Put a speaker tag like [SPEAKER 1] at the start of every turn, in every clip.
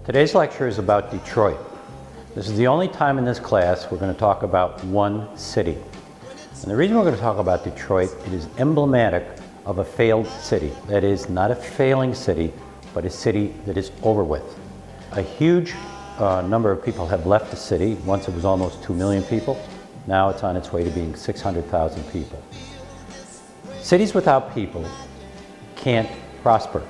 [SPEAKER 1] Today's lecture is about Detroit. This is the only time in this class we're going to talk about one city. And the reason we're going to talk about Detroit, it is emblematic of a failed city. That is, not a failing city, but a city that is over with. A huge number of people have left the city. Once it was almost 2 million people. Now it's on its way to being 600,000 people. Cities without people can't prosper.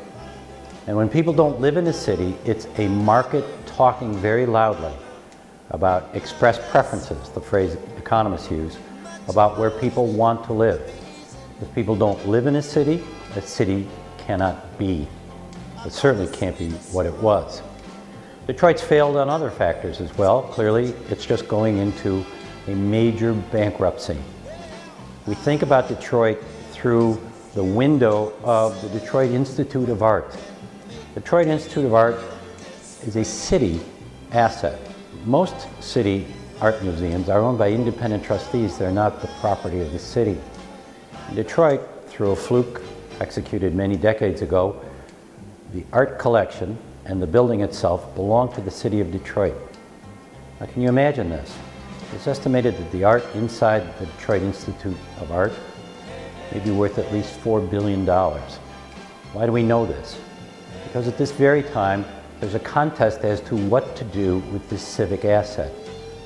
[SPEAKER 1] And when people don't live in a city, it's a market talking very loudly about express preferences, the phrase economists use, about where people want to live. If people don't live in a city cannot be. It certainly can't be what it was. Detroit's failed on other factors as well. Clearly, it's just going into a major bankruptcy. We think about Detroit through the window of the Detroit Institute of Art. The Detroit Institute of Art is a city asset. Most city art museums are owned by independent trustees. They're not the property of the city. In Detroit, through a fluke executed many decades ago, the art collection and the building itself belong to the city of Detroit. Now, can you imagine this? It's estimated that the art inside the Detroit Institute of Art may be worth at least $4 billion. Why do we know this? Because at this very time, there's a contest as to what to do with this civic asset.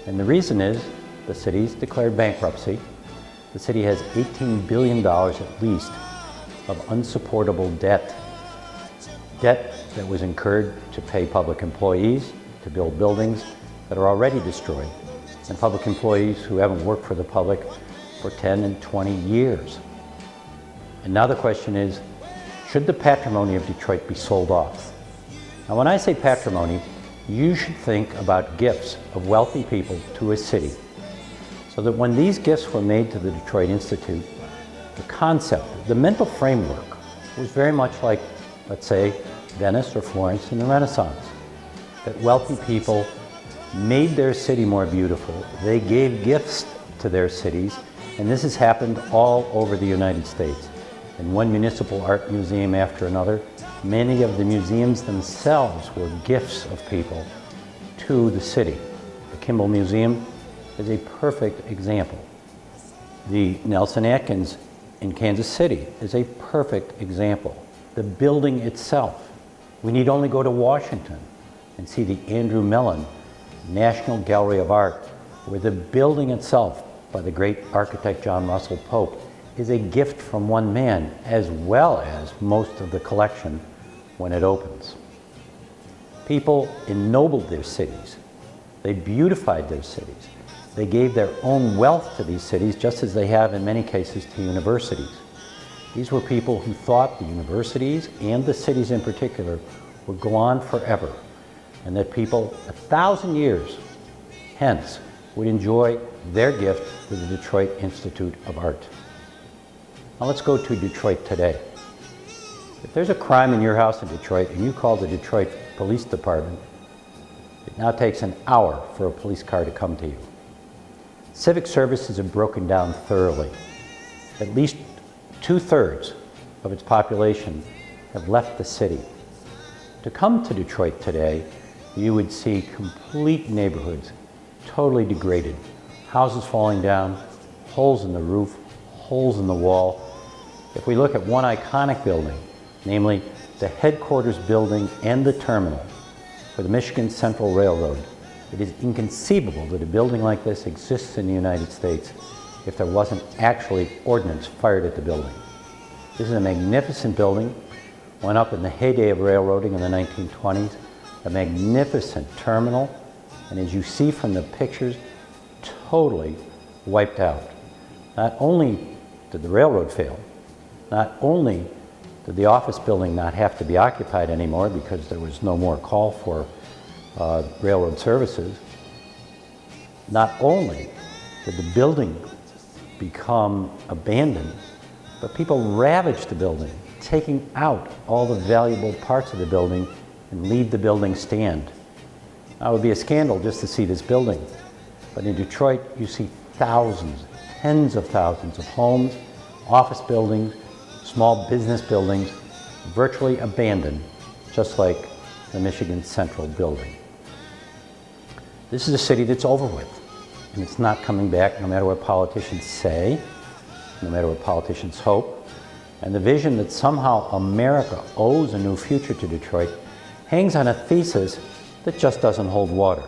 [SPEAKER 1] And the reason is the city's declared bankruptcy. The city has $18 billion at least of unsupportable debt. Debt that was incurred to pay public employees, to build buildings that are already destroyed, and public employees who haven't worked for the public for 10 and 20 years. And now the question is, should the patrimony of Detroit be sold off? Now when I say patrimony, you should think about gifts of wealthy people to a city. So that when these gifts were made to the Detroit Institute, the concept, the mental framework was very much like, let's say, Venice or Florence in the Renaissance. That wealthy people made their city more beautiful. They gave gifts to their cities, and this has happened all over the United States. In one municipal art museum after another, many of the museums themselves were gifts of people to the city. The Kimball Museum is a perfect example. The Nelson Atkins in Kansas City is a perfect example. The building itself. We need only go to Washington and see the Andrew Mellon National Gallery of Art, where the building itself, by the great architect John Russell Pope, is a gift from one man, as well as most of the collection when it opens. People ennobled their cities. They beautified their cities. They gave their own wealth to these cities, just as they have in many cases to universities. These were people who thought the universities, and the cities in particular, would go on forever, and that people 1,000 years hence would enjoy their gift to the Detroit Institute of Art. Now let's go to Detroit today. If there's a crime in your house in Detroit and you call the Detroit Police Department, it now takes an hour for a police car to come to you. Civic services have broken down thoroughly. At least 2/3 of its population have left the city. To come to Detroit today, you would see complete neighborhoods totally degraded. Houses falling down, holes in the roof, holes in the wall. If we look at one iconic building, namely the headquarters building and the terminal for the Michigan Central Railroad, it is inconceivable that a building like this exists in the United States if there wasn't actually ordnance fired at the building. This is a magnificent building, went up in the heyday of railroading in the 1920s, a magnificent terminal, and as you see from the pictures, totally wiped out. Not only did the railroad fail, not only did the office building not have to be occupied anymore because there was no more call for railroad services, not only did the building become abandoned, but people ravaged the building, taking out all the valuable parts of the building and leave the building stand. Now, it would be a scandal just to see this building, but in Detroit you see thousands, tens of thousands of homes, office buildings, small business buildings, virtually abandoned, just like the Michigan Central building. This is a city that's over with, and it's not coming back no matter what politicians say, no matter what politicians hope. And the vision that somehow America owes a new future to Detroit hangs on a thesis that just doesn't hold water,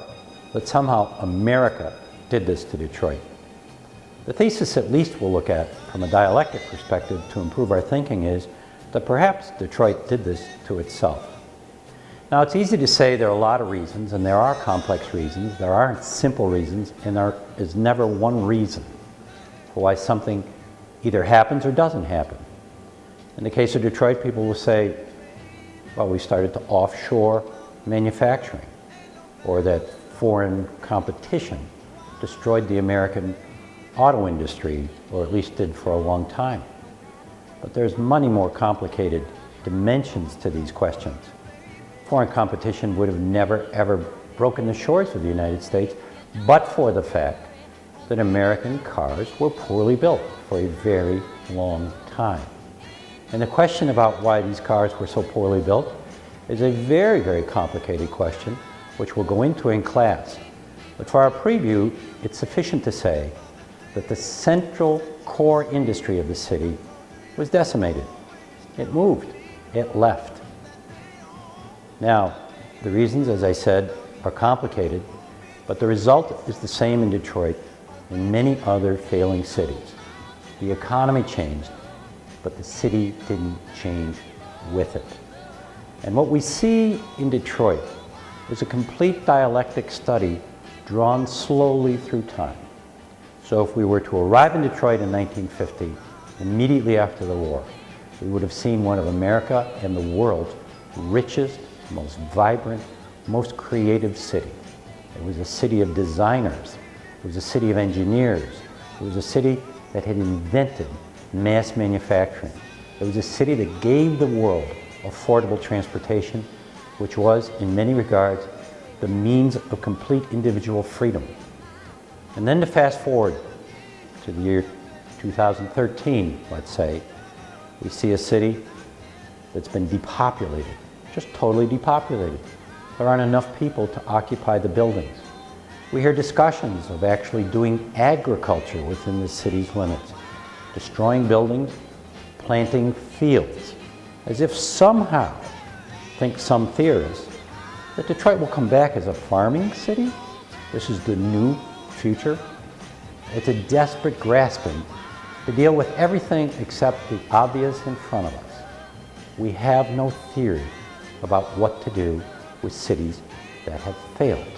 [SPEAKER 1] that somehow America did this to Detroit. The thesis at least we'll look at from a dialectic perspective to improve our thinking is that perhaps Detroit did this to itself. Now, it's easy to say there are a lot of reasons, and there are complex reasons. There aren't simple reasons, and there is never one reason for why something either happens or doesn't happen. In the case of Detroit, people will say, well, we started to offshore manufacturing, or that foreign competition destroyed the American auto industry, or at least did for a long time. But there's many more complicated dimensions to these questions. Foreign competition would have never, ever broken the shores of the United States, but for the fact that American cars were poorly built for a very long time. And the question about why these cars were so poorly built is a very, very complicated question, which we'll go into in class. But for our preview, it's sufficient to say that the central core industry of the city was decimated. It moved. It left. Now, the reasons, as I said, are complicated, but the result is the same in Detroit and many other failing cities. The economy changed, but the city didn't change with it. And what we see in Detroit is a complete dialectic study drawn slowly through time. So if we were to arrive in Detroit in 1950, immediately after the war, we would have seen one of America and the world's richest, most vibrant, most creative city. It was a city of designers. It was a city of engineers. It was a city that had invented mass manufacturing. It was a city that gave the world affordable transportation, which was, in many regards, the means of complete individual freedom. And then to fast forward to the year 2013, let's say, we see a city that's been depopulated, just totally depopulated. There aren't enough people to occupy the buildings. We hear discussions of actually doing agriculture within the city's limits, destroying buildings, planting fields, as if somehow, think some theorists, that Detroit will come back as a farming city. This is the new future. It's a desperate grasping to deal with everything except the obvious in front of us. We have no theory about what to do with cities that have failed.